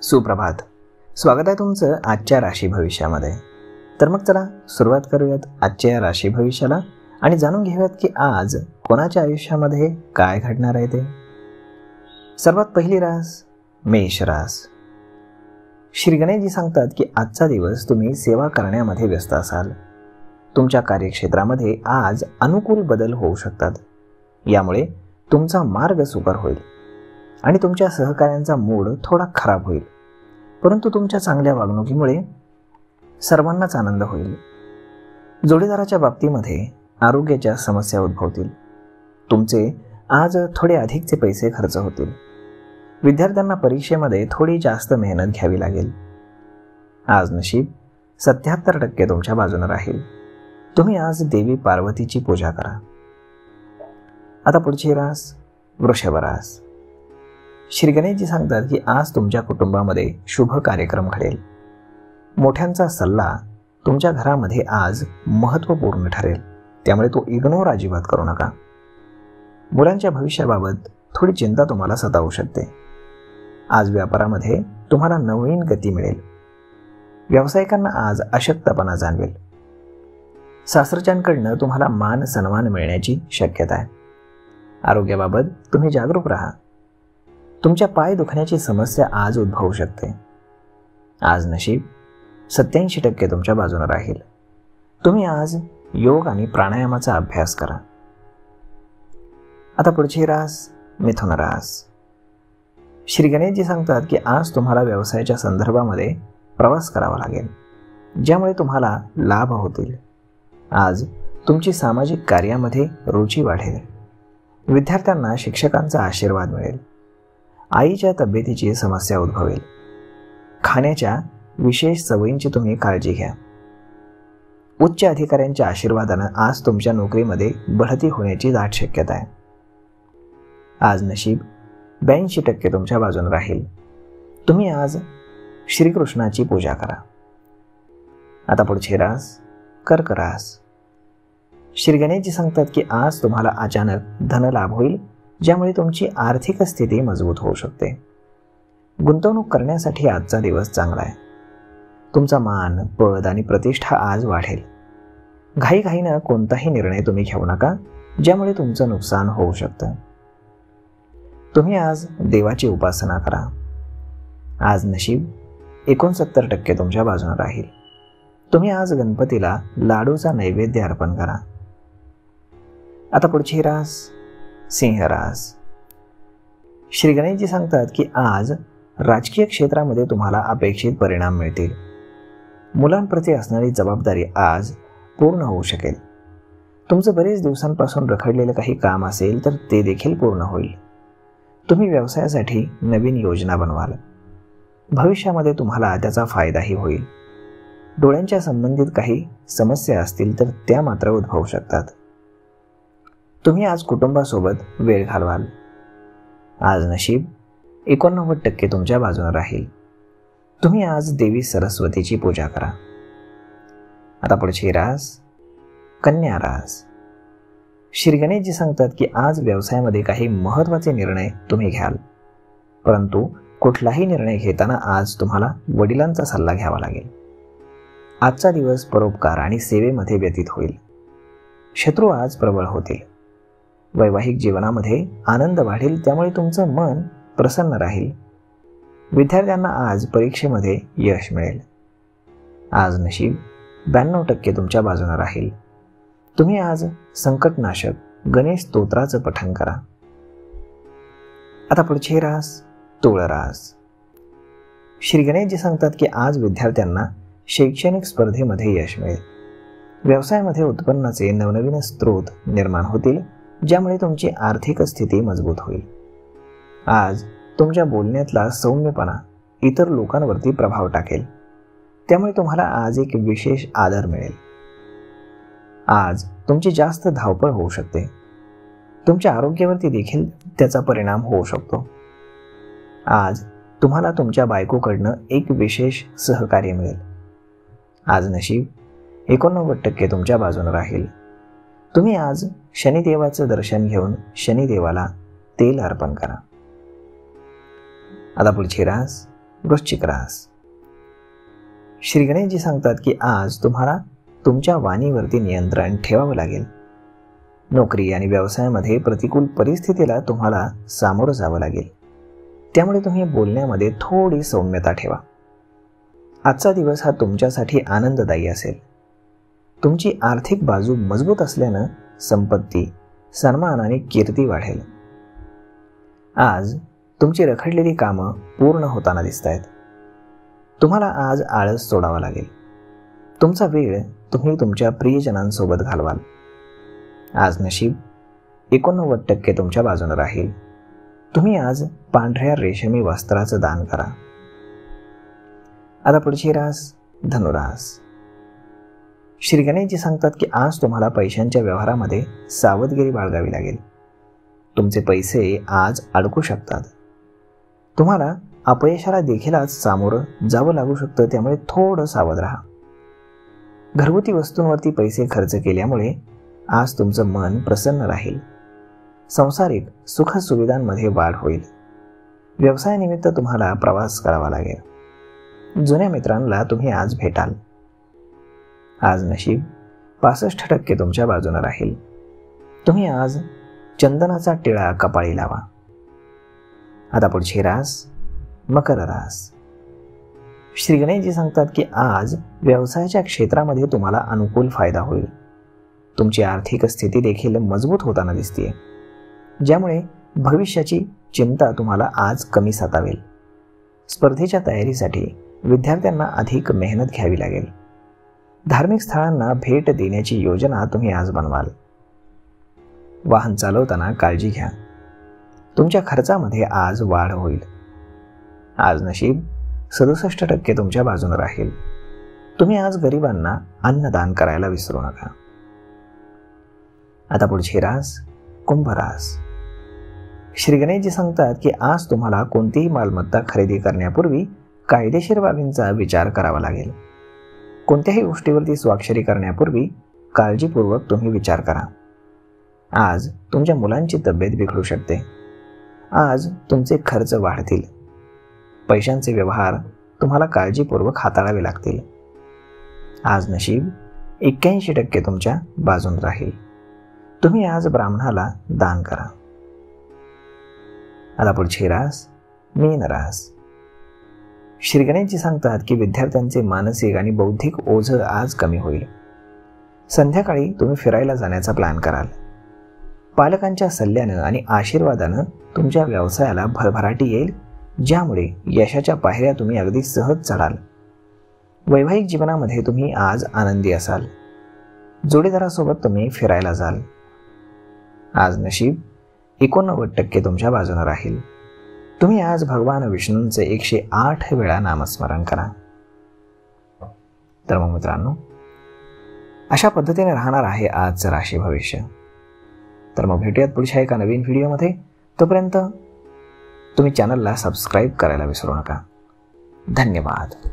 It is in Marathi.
सुप्रभात. स्वागत आहे तुमचं आजच्या राशी भविष्यामध्ये. तर मग चला सुरुवात करूयात आजच्या या राशी भविष्याला आणि जाणून घेऊयात की आज कोणाच्या आयुष्यामध्ये काय घडणार आहे ते. सर्वात पहिली रास मेष रास. श्री गणेशजी सांगतात की आजचा दिवस तुम्ही सेवा करण्यामध्ये व्यस्त असाल. तुमच्या कार्यक्षेत्रामध्ये आज अनुकूल बदल होऊ शकतात. यामुळे तुमचा मार्ग सुकर होईल आणि तुमच्या सहकाऱ्यांचा मूड थोडा खराब होईल, परंतु तुमच्या चांगल्या वागणुकीमुळे सर्वांनाच आनंद होईल. जोडीदाराच्या बाबतीमध्ये आरोग्याच्या समस्या उद्भवतील. तुमचे आज थोडे अधिकचे पैसे खर्च होतील. विद्यार्थ्यांना परीक्षेमध्ये थोडी जास्त मेहनत घ्यावी लागेल. आज नशीब 77% तुमच्या बाजूने राहील. तुम्ही आज देवी पार्वतीची पूजा करा. आता पुढची रास वृषभ रास. श्री गणेशजी सांगतात की आज तुमच्या कुटुंबामध्ये शुभ कार्यक्रम घडेल. मोठ्यांचा सल्ला तुमच्या घरामध्ये आज महत्त्वपूर्ण ठरेल, त्यामुळे तो इग्नोर अजिबात करू नका. मुलांच्या भविष्याबाबत थोडी चिंता तुम्हाला सतावू शकते. आज व्यापारामध्ये तुम्हाला नवीन गती मिळेल. व्यावसायिकांना आज अशक्तपणा जाणवेल. सासरच्यांकडनं तुम्हाला मान सन्मान मिळण्याची शक्यता आहे. आरोग्याबाबत तुम्ही जागरूक राहा. तुमच्या पाय दुखण्याची समस्या आज उद्भवू शकते. आज नशीब 87% तुमच्या बाजूने राहील. तुम्ही आज योग आणि प्राणायामाचा अभ्यास करा. आता पुढची रास मिथुन रास. श्री गणेशजी सांगतात की आज तुम्हाला व्यवसायाच्या संदर्भामध्ये प्रवास करावा लागेल, ज्यामुळे तुम्हाला लाभ होतील. आज तुमची सामाजिक कार्यामध्ये रुची वाढेल. विद्यार्थ्यांना शिक्षकांचा आशीर्वाद मिळेल. आईच्या तब्येतीची समस्या उद्भवेल. खाण्याच्या विशेष सवयींची तुम्ही काळजी घ्या. उच्च अधिकाऱ्यांच्या आशीर्वादाने आज तुमच्या नोकरीमध्ये बढती होण्याची दाट शक्यता आहे. आज नशीब 82% तुमच्या बाजूने राहील. तुम्ही आज श्रीकृष्णाची पूजा करा. आता पुढची रास कर्क रास. श्री गणेशजी सांगतात की आज तुम्हाला अचानक धनलाभ होईल, ज्यामुळे तुमची आर्थिक स्थिती मजबूत होऊ शकते. गुंतवणूक करण्यासाठी आजचा दिवस चांगला आहे. तुमचा मान, पद आणि प्रतिष्ठा आज वाढेल. घाईघाईनं कोणताही निर्णय तुम्ही घेऊ नका, ज्यामुळे तुमचं नुकसान होऊ शकतं. तुम्ही आज देवाची उपासना करा. आज नशीब 69% तुमच्या बाजूने राहील. तुम्ही आज गणपतीला लाडूचा नैवेद्य अर्पण करा. आता पुढची रास सिंह रास. श्री गणेशजी सांगतात की आज राजकीय क्षेत्रामध्ये तुम्हाला अपेक्षित परिणाम मिळतील. मुलांप्रती असणारी जबाबदारी आज पूर्ण होऊ शकेल. तुमचं बरेच दिवसांपासून रखडलेलं काही काम असेल तर ते देखील पूर्ण होईल. तुम्ही व्यवसायासाठी नवीन योजना बनवाल. भविष्यामध्ये तुम्हाला त्याचा फायदाही होईल. डोळ्यांच्या संबंधित काही समस्या असतील तर त्या मात्र उद्भवू शकतात. तुम्ही आज कुटुंबासोबत वेळ घालवाल. आज नशीब 89% तुमच्या बाजूने राहील. तुम्ही आज देवी सरस्वतीची पूजा करा. आता पुढची रास कन्या रास. श्री गणेशजी सांगतात की आज व्यवसायामध्ये काही महत्त्वाचे निर्णय तुम्ही घ्याल, परंतु कुठलाही निर्णय घेताना आज तुम्हाला वडिलांचा सल्ला घ्यावा लागेल. आजचा दिवस परोपकार आणि सेवेमध्ये व्यतीत होईल. शत्रू आज प्रबळ होतील. वैवाहिक जीवनामध्ये आनंद वाढेल, त्यामुळे तुमचं मन प्रसन्न राहील. विद्यार्थ्यांना आज परीक्षेमध्ये यश मिळेल. आज नशीब 92% तुमच्या बाजूने राहील. तुम्ही आज संकटनाशक गणेश स्तोत्राचं पठण करा. आता पुढची रास तुळ रास. श्री गणेशजी सांगतात की आज विद्यार्थ्यांना शैक्षणिक स्पर्धेमध्ये यश मिळेल. व्यवसायामध्ये उत्पन्नाचे नवनवीन स्रोत निर्माण होतील, ज्यामुळे तुमची आर्थिक स्थिती मजबूत होईल. आज तुमच्या बोलण्यातला सौम्यपणा इतर लोकांवरती प्रभाव टाकेल, त्यामुळे तुम्हाला आज एक विशेष आदर मिळेल. आज तुमची जास्त धावपळ होऊ शकते. तुमच्या आरोग्यावरती देखील त्याचा परिणाम होऊ शकतो. आज तुम्हाला तुमच्या बायकोकडनं एक विशेष सहकार्य मिळेल. आज नशीब 89% तुमच्या बाजूने राहील. तुम्ही आज शनिदेवाचं दर्शन घेऊन शनिदेवाला तेल अर्पण करा. आता पुढची रास वृश्चिक रास. श्री गणेशजी सांगतात की आज तुम्हाला तुमच्या वाणीवरती नियंत्रण ठेवावं लागेल. नोकरी आणि व्यवसायामध्ये प्रतिकूल परिस्थितीला तुम्हाला सामोरं जावं लागेल. त्यामुळे तुम्ही बोलण्यामध्ये थोडी सौम्यता ठेवा. आजचा दिवस हा तुमच्यासाठी आनंददायी असेल. तुमची आर्थिक बाजू मजबूत असल्यानं संपत्ती, सन्मान आणि कीर्ती वाढेल. आज तुमची रखडलेली कामं पूर्ण होताना दिसत आहेत. तुम्हाला आज आळस सोडावा लागेल. तुमचा वेळ तुम्ही तुमच्या प्रियजनांसोबत घालवाल. आज नशीब 89% तुमच्या बाजूने राहील. तुम्ही आज पांढऱ्या रेशमी वस्त्राचं दान करा. आता पुढची रास धनुरास. श्री गणेशजी सांगतात की आज तुम्हाला पैशांच्या व्यवहारामध्ये सावधगिरी बाळगावी लागेल. तुमचे पैसे आज अडकू शकतात. तुम्हाला अपयशाला देखील आज सामोरं जावं लागू शकतं. त्यामुळे थोडं सावध राहा. घरगुती वस्तूंवरती पैसे खर्च केल्यामुळे आज तुमचं मन प्रसन्न राहील. सांसारिक सुखसुविधांमध्ये वाढ होईल. व्यवसायानिमित्त तुम्हाला प्रवास करावा लागेल. जुन्या मित्रांना तुम्ही आज भेटाल. आज नशीब 65% तुमच्या बाजूने राहील. तुम्ही आज चंदनाचा टिळा कपाळी लावा. आता पुढची रास मकर रास. श्री गणेशजी सांगतात की आज व्यवसायाच्या क्षेत्रामध्ये तुम्हाला अनुकूल फायदा होईल. तुमची आर्थिक स्थिती देखील मजबूत होताना दिसते, ज्यामुळे भविष्याची चिंता तुम्हाला आज कमी सतावेल. स्पर्धेच्या तयारीसाठी विद्यार्थ्यांना अधिक मेहनत घ्यावी लागेल. धार्मिक स्थळांना भेट देण्याची योजना तुम्ही आज बनवाल. वाहन चालवताना काळजी घ्या. तुमच्या खर्चामध्ये आज वाढ होईल. आज नशीब 67% तुमच्या बाजूने राहील. तुम्ही आज गरिबांना अन्नदान करायला विसरू नका. आता पुढची रास कुंभ रास. श्री गणेशजी सांगतात की आज तुम्हाला कोणतीही मालमत्ता खरेदी करण्यापूर्वी कायदेशीर बाबींचा विचार करावा लागेल. कोणत्याही गोष्टीवरती स्वाक्षरी करण्यापूर्वी काळजीपूर्वक तुम्ही विचार करा. आज तुमच्या मुलांची तब्येत बिघडू शकते. आज तुमचे खर्च वाढतील. पैशांचे व्यवहार तुम्हाला काळजीपूर्वक हाताळावे लागतील. आज नशीब 81% तुमच्या बाजून राहील. तुम्ही आज ब्राह्मणाला दान करा. आता पुढची रास मीन रास. श्री गणेशजी सांगतात की विद्यार्थ्यांचे मानसिक आणि बौद्धिक ओझं आज कमी होईल. संध्याकाळी तुम्ही फिरायला जाण्याचा प्लॅन कराल. पालकांच्या सल्ल्यानं आणि आशीर्वादानं तुमच्या व्यवसायाला भरभराटी येईल, ज्यामुळे यशाच्या पायऱ्या तुम्ही अगदी सहज चढाल. वैवाहिक जीवनामध्ये तुम्ही आज आनंदी असाल. जोडीदारासोबत तुम्ही फिरायला जाल. आज नशीब 89% तुमच्या बाजूने राहील. तुम्ही आज भगवान विष्णूंचे 108 वेळा नामस्मरण करा. तर मग मित्रांनो, अशा पद्धतीने राहणार आहे आजचं राशी भविष्य. तर मग भेटूयात पुढच्या एका नवीन व्हिडिओमध्ये. तोपर्यंत तुम्ही चॅनलला सबस्क्राईब करायला विसरू नका. धन्यवाद.